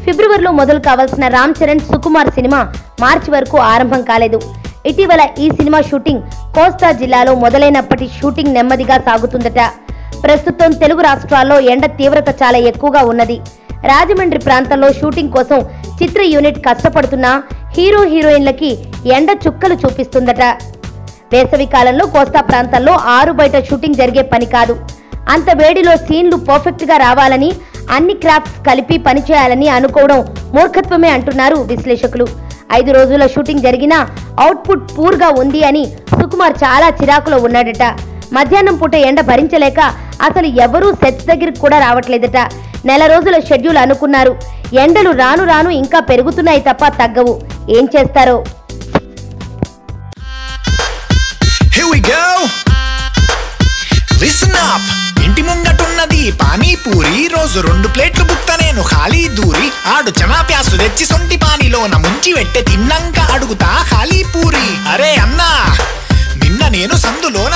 ఫిబ్రవరిలో మొదలు కావాల్సిన రామ్ చరణ్ సుకుమార్ సినిమా మార్చి వరకు ఆరంభం కాలేదు. ఇటీవల ఈ సినిమా షూటింగ్ కోస్తా జిల్లాలో మొదలైనప్పటి షూటింగ్ నెమ్మదిగా సాగుతుందట. ప్రస్తుతం తెలుగు రాష్ట్రాల్లో ఎండ తీవ్రత చాలా ఎక్కువగా ఉన్నది. రాజమండ్రి ప్రాంతంలో షూటింగ్ కోసం చిత్ర యూనిట్ కష్టపడుతున్నా హీరో హీరోయిన్లకి ఎండ చుక్కలు చూపిస్తుందట. వేసవి కాలంలో కోస్తా ప్రాంతాల్లో ఆరు బయట షూటింగ్ జరిగే పని కాదు. అంత వేడిలో సీన్లు పర్ఫెక్ట్ గా రావాలని అన్ని క్రాఫ్ట్స్ కలిపి పనిచేయాలని అనుకోవడం మూర్ఖత్వమే అంటున్నారు విశ్లేషకులు. 5 రోజుల షూటింగ్ జరిగినా అవుట్పుట్ పూర్గా ఉంది అని సుకుమార్ చాలా చిరాకులో ఉన్నాడట. మధ్యాహ్నం పూట ఎండ భరించలేక అసలు ఎవరూ సెట్స్ దగ్గరికి కూడా రావట్లేదట. నెల రోజుల షెడ్యూల్ అనుకున్నారు. ఎండలు రాను రాను ఇంకా పెరుగుతున్నాయి తప్ప తగ్గవు. ఏం చేస్తారో. ఇంటి ముంగటున్నది పానీపూరి, రోజు 2 ప్లేట్లు బుక్త నేను ఖాళీ దూరి, ఆడు చనా ప్యాసు తెచ్చి సొంటి పానీలోన ముంచి వెట్టె తిన్నంక అడుగుతా ఖాళీ పూరి. అరే అన్నా నిన్న నేను సందులోన